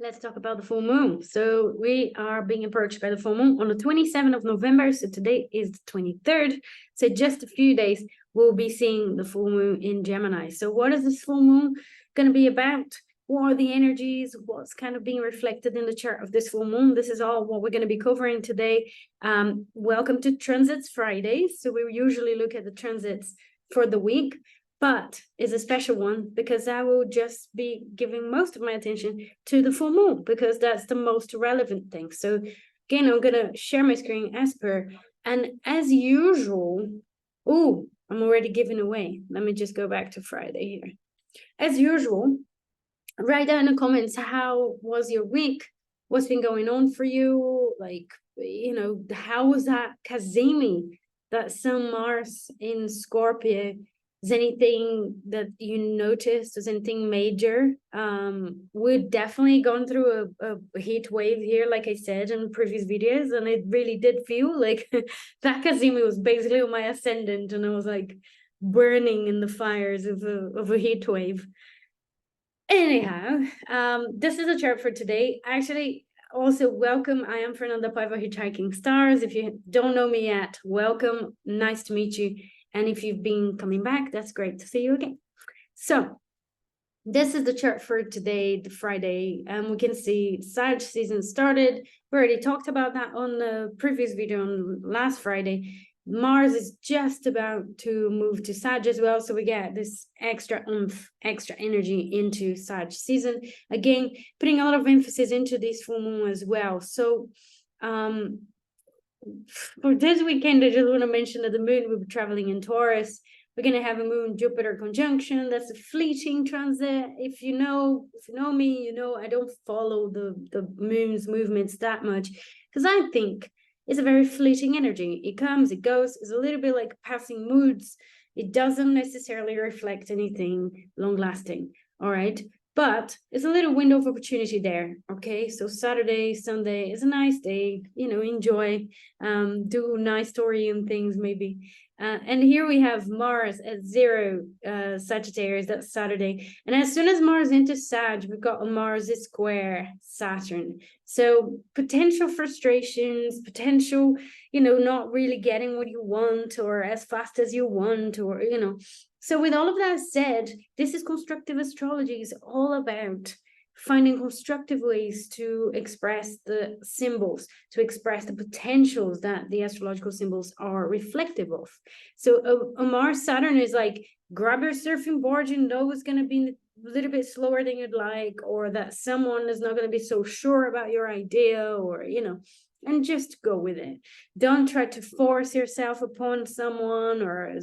let's talk about the full moon. So we are being approached by the full moon on the 27th of November. So today is the 23rd. So just a few days, we'll be seeing the full moon in Gemini. So what is this full moon going to be about? What are the energies? What's kind of being reflected in the chart of this full moon? This is all what we're going to be covering today. Welcome to Transits Fridays. So we usually look at the transits for the week, but it's a special one because I will just be giving most of my attention to the full moon because that's the most relevant thing. So again, I'm going to share my screen as per, and as usual, oh, I'm already giving away. Let me just go back to Friday here. As usual, write down in the comments, how was your week? What's been going on for you? Like, you know, how was that Kazemi, that Sun Mars in Scorpio? Is anything that you noticed? Is anything major? We've definitely gone through a heat wave here, like I said in previous videos, and it really did feel like that Kazemi was basically on my ascendant, and I was like burning in the fires of a heat wave. Anyhow, this is a chart for today. Actually, also welcome. I am Fernanda Paiva, Hitchhiking Stars. If you don't know me yet, welcome. Nice to meet you. And if you've been coming back, that's great to see you again. So this is the chart for today, the Friday. We can see Sag season started. We already talked about that on the previous video on last Friday. Mars is just about to move to Sag as well, so we get this extra oomph, extra energy into Sag season. Again, putting a lot of emphasis into this full moon as well. So for this weekend, I just want to mention that the moon will be traveling in Taurus. We're going to have a moon-Jupiter conjunction. That's a fleeting transit. If you know me, you know I don't follow the moon's movements that much because I think it's a very fleeting energy. It comes, it goes. It's a little bit like passing moods. It doesn't necessarily reflect anything long-lasting, all right? But it's a little window of opportunity there, okay? So Saturday, Sunday is a nice day, you know, enjoy, do nice story and things maybe. And here we have Mars at 0 Sagittarius, that's Saturday. And as soon as Mars enters Sag, we've got a Mars square Saturn. So potential frustrations, potential, you know, not really getting what you want or as fast as you want, or, you know. So with all of that said, this is constructive astrology. It's all about finding constructive ways to express the symbols, to express the potentials that the astrological symbols are reflective of. So a Mars Saturn is like, grab your surfing board, you know it's going to be a little bit slower than you'd like, or that someone is not going to be so sure about your idea, or, you know, and just go with it. Don't try to force yourself upon someone, or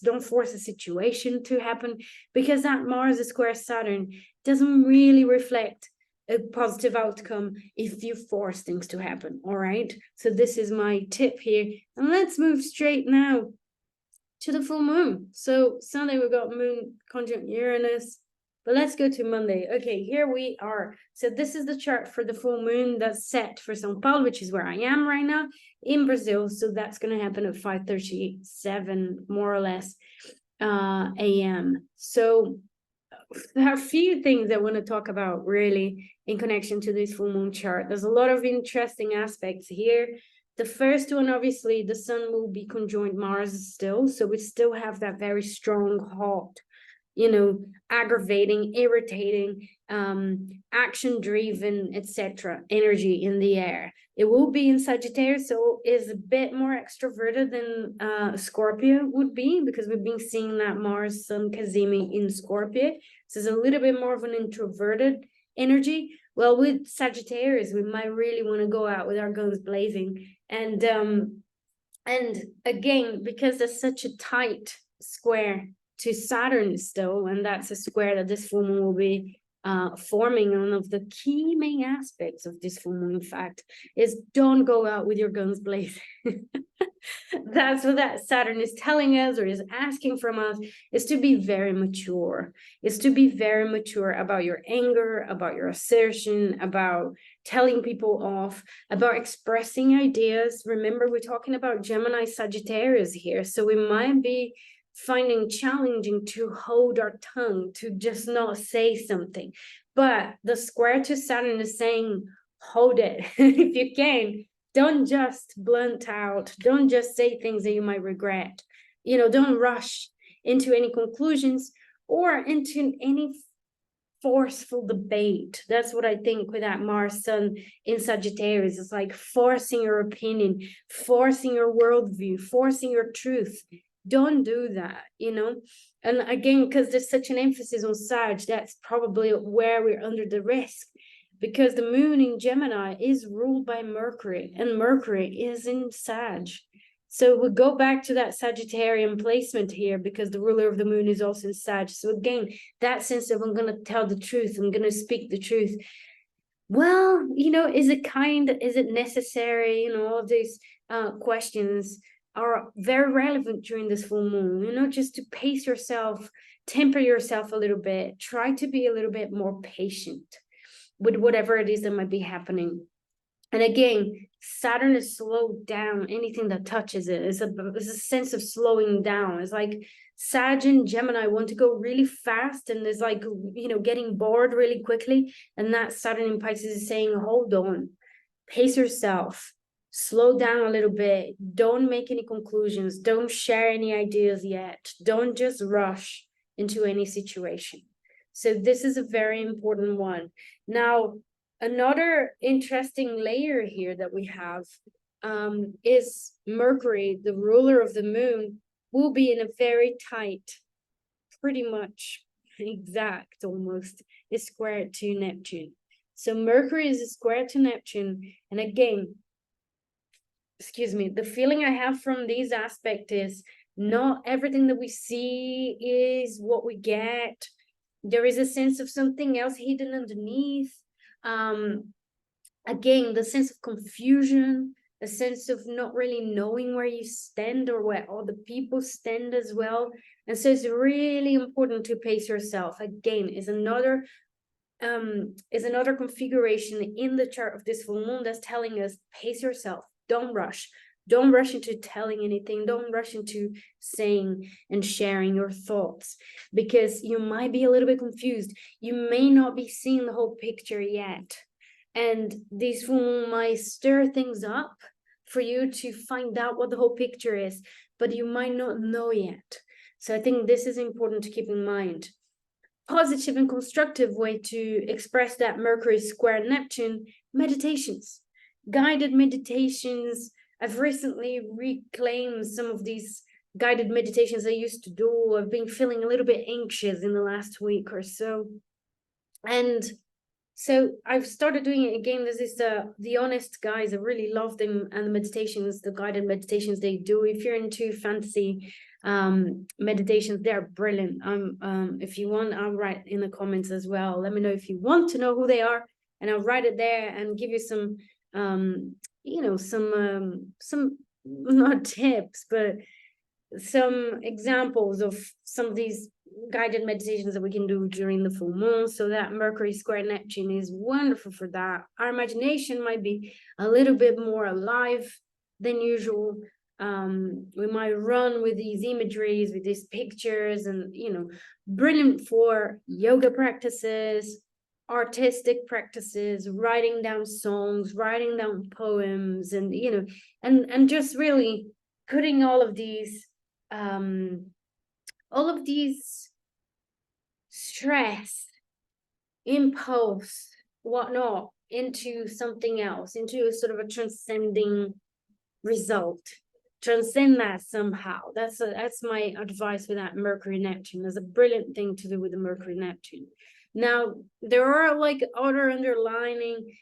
don't force a situation to happen, because that Mars square Saturn doesn't really reflect a positive outcome if you force things to happen, all right? So this is my tip here. And let's move straight now to the full moon. So Sunday we've got moon conjunct Uranus, but let's go to Monday. Okay, here we are. So this is the chart for the full moon that's set for São Paulo, which is where I am right now in Brazil. So that's going to happen at 5:37, more or less, a.m. So there are a few things I want to talk about really in connection to this full moon chart. There's a lot of interesting aspects here. The first one, obviously, the sun will be conjoined Mars still. So we still have that very strong, hot, you know, aggravating, irritating, action-driven, etc. energy in the air. It will be in Sagittarius, so is a bit more extroverted than Scorpio would be, because we've been seeing that Mars Sun Kazemi in Scorpio. So it's a little bit more of an introverted energy. Well, with Sagittarius, we might really want to go out with our guns blazing. And again, because there's such a tight square to Saturn still, and that's a square that this full moon will be forming. One of the key main aspects of this full moon, in fact, is don't go out with your guns blazing. That's what that Saturn is telling us, or is asking from us, is to be very mature, is to be very mature about your anger, about your assertion, about telling people off, about expressing ideas. Remember, we're talking about Gemini Sagittarius here, so we might be finding challenging to hold our tongue, to just not say something. But the square to Saturn is saying, hold it. If you can, don't just blunt out, don't just say things that you might regret. Don't rush into any conclusions or into any forceful debate. That's what I think with that Mars Sun in Sagittarius. It's like forcing your opinion, forcing your worldview, forcing your truth. Don't do that, And again, because there's such an emphasis on Sag, that's probably where we're under the risk, because the moon in Gemini is ruled by Mercury, and Mercury is in Sag. So we'll go back to that Sagittarian placement here, because the ruler of the moon is also in Sag. So again, that sense of, I'm going to tell the truth, I'm going to speak the truth. Well, is it necessary? All of these questions are very relevant during this full moon, just to pace yourself, temper yourself a little bit, try to be a little bit more patient with whatever it is that might be happening. And again, Saturn is slowed down. Anything that touches it is a sense of slowing down. It's like Sag and Gemini want to go really fast, and it's like, getting bored really quickly. And that Saturn in Pisces is saying, hold on, pace yourself, slow down a little bit. Don't make any conclusions. Don't share any ideas yet. Don't just rush into any situation. So this is a very important one. Now, another interesting layer here that we have is Mercury, the ruler of the moon, will be in a very tight, pretty much exact almost, is square to Neptune. So Mercury is a square to Neptune. And again, excuse me, the feeling I have from these aspects is not everything that we see is what we get. There is a sense of something else hidden underneath. Again, the sense of confusion, a sense of not really knowing where you stand or where other people stand as well. And so it's really important to pace yourself. Again, is another configuration in the chart of this full moon that's telling us, pace yourself, don't rush. Don't rush into telling anything. Don't rush into saying and sharing your thoughts, because you might be a little bit confused. You may not be seeing the whole picture yet. And this full moon might stir things up for you to find out what the whole picture is, but you might not know yet. So I think this is important to keep in mind. Positive and constructive way to express that Mercury square Neptune: meditations, guided meditations. I've recently reclaimed some of these guided meditations I used to do. I've been feeling a little bit anxious in the last week or so. And so I've started doing it again. This is the Honest guys. I really love them, and the meditations, the guided meditations they do. If you're into fantasy meditations, they're brilliant. If you want, I'll write in the comments as well. Let me know if you want to know who they are, and I'll write it there and give you some some not tips, but some examples of some of these guided meditations that we can do during the full moon. So that Mercury square Neptune is wonderful for that. Our imagination might be a little bit more alive than usual. We might run with these imageries, with these pictures, and brilliant for yoga practices, artistic practices, writing down songs, writing down poems, and and just really putting all of these stress, impulse, whatnot, into something else, into a sort of a transcending result. Transcend that somehow. That's my advice with that Mercury Neptune. There's a brilliant thing to do with the Mercury Neptune. Now, there are like other underlining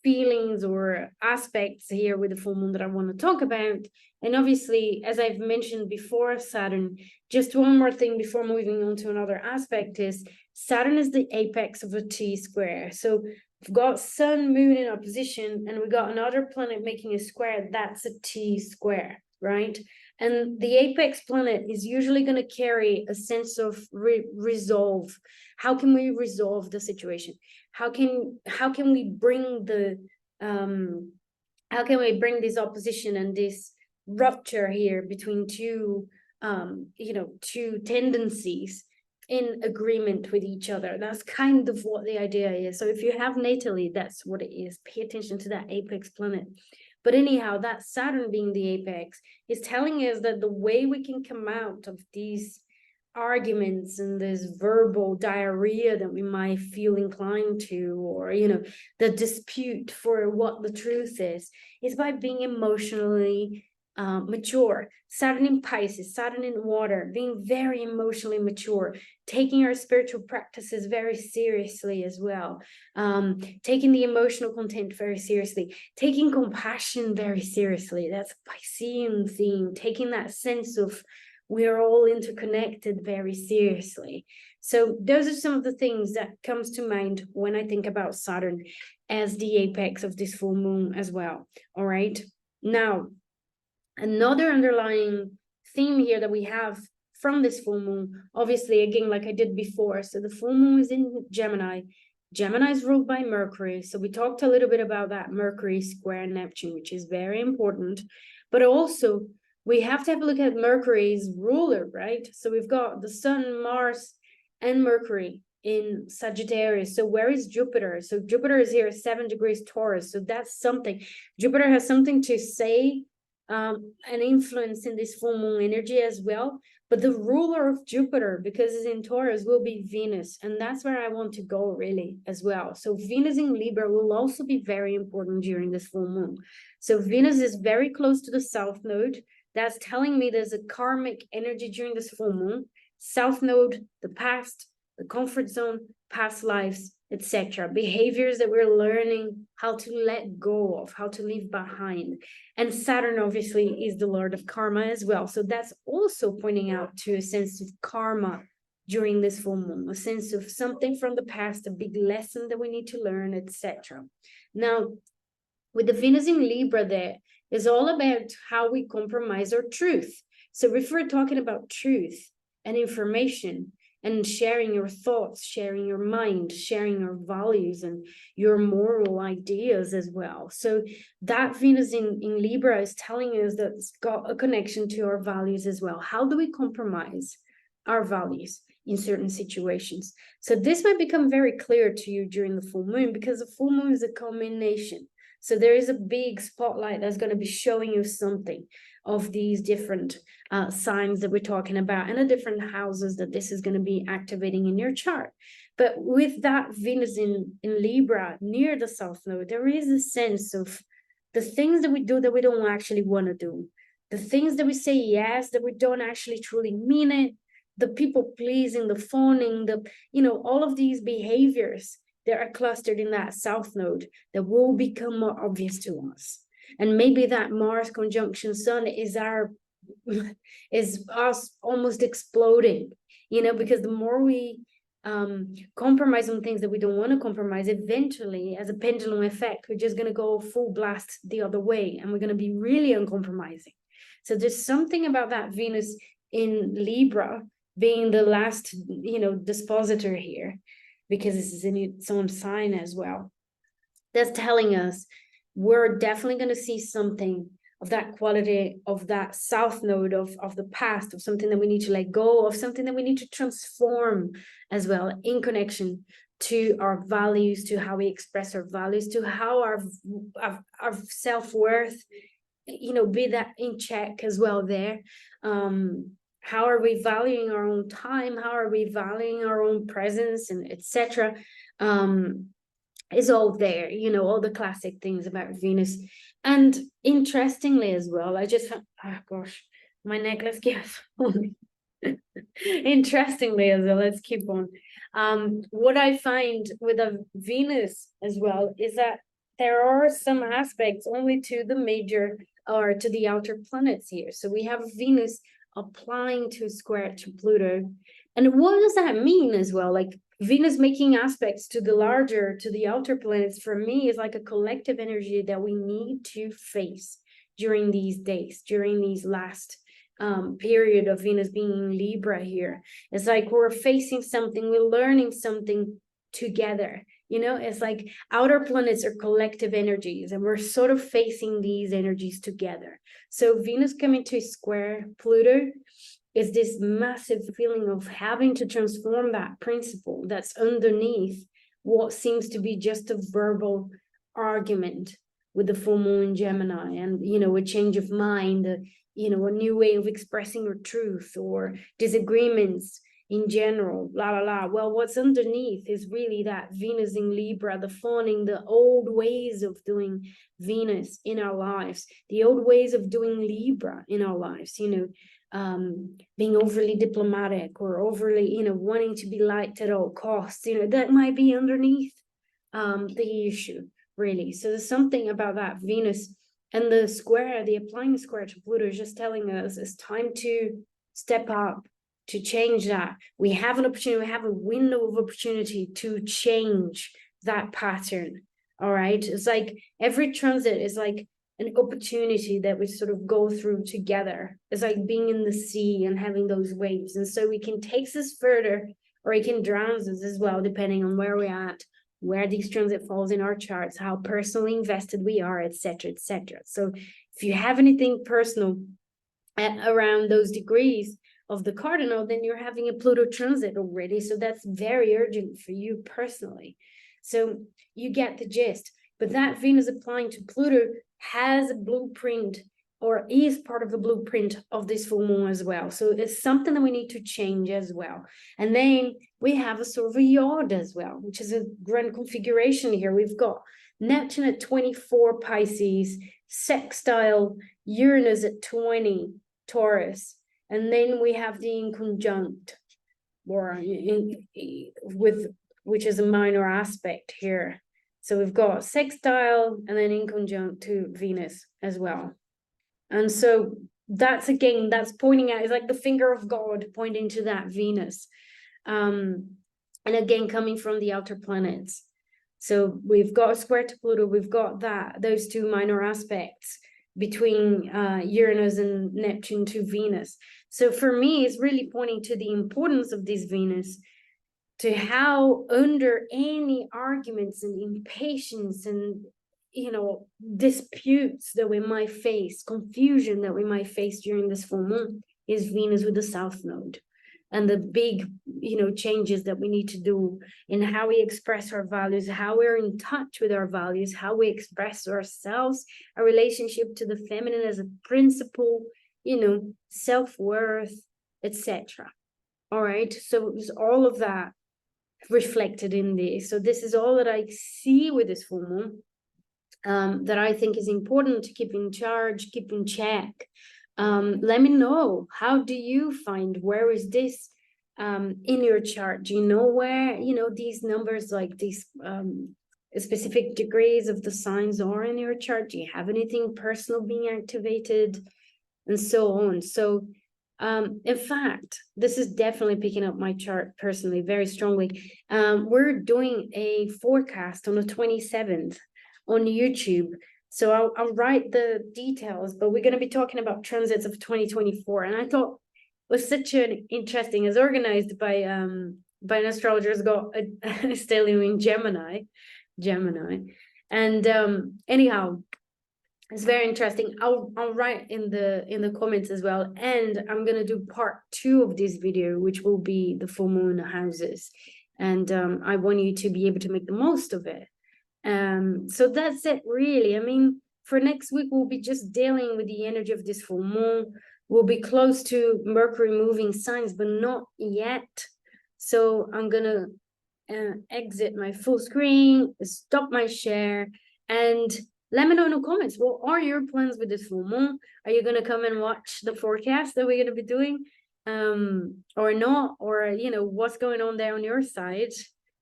feelings or aspects here with the full moon that I want to talk about. And obviously, as I've mentioned before, Saturn, just one more thing before moving on to another aspect, is Saturn is the apex of a T-square. So we've got Sun, Moon in opposition, and we've got another planet making a square. That's a T-square, right? And the apex planet is usually going to carry a sense of resolve. How can we resolve the situation? How can we bring this opposition and this rupture here between two tendencies in agreement with each other. That's kind of what the idea is. So if you have natally, that's what it is. Pay attention to that apex planet. But anyhow, that Saturn being the apex is telling us that the way we can come out of these arguments and this verbal diarrhea that we might feel inclined to, or the dispute for what the truth is by being emotionally mature. Saturn in Pisces, Saturn in water, being very emotionally mature, taking our spiritual practices very seriously as well, taking the emotional content very seriously, taking compassion very seriously. That's Piscean theme, taking that sense of we are all interconnected very seriously. So those are some of the things that comes to mind when I think about Saturn as the apex of this full moon as well. All right. Now, another underlying theme here that we have from this full moon, obviously, again, like I did before, so the full moon is in Gemini. Gemini is ruled by Mercury. So we talked a little bit about that Mercury square Neptune, which is very important. But also, we have to have a look at Mercury's ruler, right? So we've got the Sun, Mars, and Mercury in Sagittarius. So where is Jupiter? So Jupiter is here, 7 degrees Taurus. So that's something. Jupiter has something to say, an influence in this full moon energy as well. But the ruler of Jupiter, because it's in Taurus, will be Venus. And that's where I want to go really as well. So Venus in Libra will also be very important during this full moon. So Venus is very close to the South Node. That's telling me there's a karmic energy during this full moon. South Node, the past, the comfort zone, past lives, etc. Behaviors that we're learning how to let go of, how to leave behind. And Saturn obviously is the Lord of karma as well. So that's also pointing out to a sense of karma during this full moon, a sense of something from the past, a big lesson that we need to learn, etc. Now, with the Venus in Libra there, is all about how we compromise our truth. So if we're talking about truth and information and sharing your thoughts, sharing your mind, sharing your values and your moral ideas as well. So that Venus in Libra is telling us that it's got a connection to our values as well. How do we compromise our values in certain situations? So this might become very clear to you during the full moon, because the full moon is a culmination. So there is a big spotlight that's going to be showing you something of these different signs that we're talking about, and the different houses that this is going to be activating in your chart. But with that Venus in Libra near the South Node, there is a sense of the things that we do that we don't actually want to do, the things that we say yes, that we don't actually truly mean it, the people pleasing, the phoning, all of these behaviors that are clustered in that South Node that will become more obvious to us. And maybe that Mars conjunction Sun is us almost exploding, because the more we compromise on things that we don't want to compromise, eventually, as a pendulum effect, we're just going to go full blast the other way, and we're going to be really uncompromising. So there's something about that Venus in Libra being the last, dispositor here, because this is in its own sign as well. That's telling us we're definitely going to see something of that quality of that South Node of the past, of something that we need to let go of, something that we need to transform as well, in connection to our values, to how we express our values, to how our self-worth, be that in check as well there. How are we valuing our own time? How are we valuing our own presence, and etc. Is all there, all the classic things about Venus. And interestingly as well, I just, my necklace keeps on. Interestingly as well, let's keep on. What I find with a Venus as well is that there are some aspects only to the major or to the outer planets here. So we have Venus applying to square to Pluto. And what does that mean as well? Like Venus making aspects to the larger, to the outer planets, for me, is like a collective energy that we need to face during these days, during these last period of Venus being in Libra here. It's like we're facing something, we're learning something together. It's like outer planets are collective energies, and we're sort of facing these energies together. So Venus coming to square Pluto is this massive feeling of having to transform that principle that's underneath what seems to be just a verbal argument with the full moon in Gemini, and, you know, a change of mind, you know, a new way of expressing your truth, or disagreements in general, la la la. Well, what's underneath is really that Venus in Libra, the fawning, the old ways of doing Venus in our lives, the old ways of doing Libra in our lives, you know, being overly diplomatic, or overly, you know, wanting to be liked at all costs, you know, that might be underneath the issue, really. So there's something about that Venus, and the square, the applying square to Pluto, is just telling us it's time to step up, to change that. We have an opportunity, we have a window of opportunity to change that pattern. All right. It's like every transit is like an opportunity that we sort of go through together. It's like being in the sea and having those waves. And so we can take us further, or it can drown us as well, depending on where we're at, where these transit falls in our charts, how personally invested we are, etc., etc. So if you have anything personal around those degrees of the cardinal, then you're having a Pluto transit already. So that's very urgent for you personally. So you get the gist. But that Venus applying to Pluto has a blueprint, or is part of the blueprint of this full moon as well. So it's something that we need to change as well. And then we have a sort of a yod as well, which is a grand configuration here. We've got Neptune at 24 Pisces, sextile Uranus at 20 Taurus, and then we have the inconjunct, or with, which is a minor aspect here. So we've got sextile and then inconjunct to Venus as well. And so that's, again, that's pointing out, it's like the finger of God pointing to that Venus. And again, coming from the outer planets. So we've got a square to Pluto, we've got that, those two minor aspects between Uranus and Neptune to Venus. So for me, it's really pointing to the importance of this Venus, to how under any arguments and impatience and, you know, disputes that we might face, confusion that we might face during this full moon, is Venus with the South Node. And the big, you know, changes that we need to do in how we express our values, how we're in touch with our values, how we express ourselves, our relationship to the feminine as a principle, you know, self-worth, etc. All right. So it's all of that reflected in this. So this is all that I see with this full moon, that I think is important to keep in charge, keep in check. Let me know, how do you find, where is this in your chart? Do you know where, you know, these numbers, like these specific degrees of the signs are in your chart? Do you have anything personal being activated, and so on? So in fact, this is definitely picking up my chart personally very strongly. We're doing a forecast on the 27th on YouTube. So I'll write the details, but we're going to be talking about transits of 2024. And I thought it was such an interesting, it's organized by an astrologer who's got a stellium in Gemini. And anyhow, it's very interesting. I'll write in the comments as well. And I'm going to do part 2 of this video, which will be the full moon houses. And I want you to be able to make the most of it. So that's it, really. I mean, for next week, we'll be just dealing with the energy of this full moon. We'll be close to Mercury moving signs, but not yet. So I'm gonna exit my full screen, stop my share, and let me know in the comments, what are your plans with this full moon? Are you gonna come and watch the forecast that we're gonna be doing, or not? Or, you know, what's going on there on your side?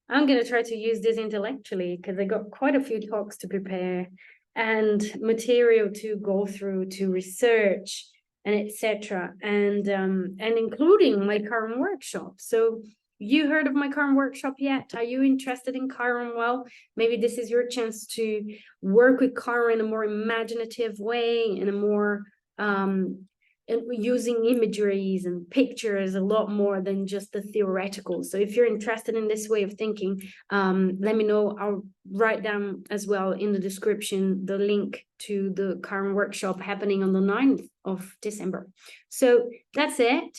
I'm going to try to use this intellectually, because I got quite a few talks to prepare and material to go through, to research, and etc. And including my Chiron workshop. So you heard of my Chiron workshop yet? Are you interested in Chiron? Well, maybe this is your chance to work with Chiron in a more imaginative way, in a more and using imageries and pictures a lot more than just the theoretical. So if you're interested in this way of thinking, let me know. I'll write down as well in the description the link to the Chiron workshop happening on the 9th of December. So that's it.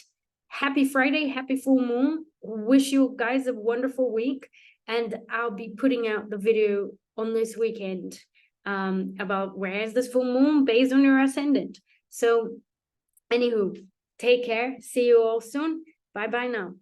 happy Friday, happy full moon. Wish you guys a wonderful week. And I'll be putting out the video on this weekend about where is this full moon based on your ascendant. So, anywho, take care. See you all soon. Bye-bye now.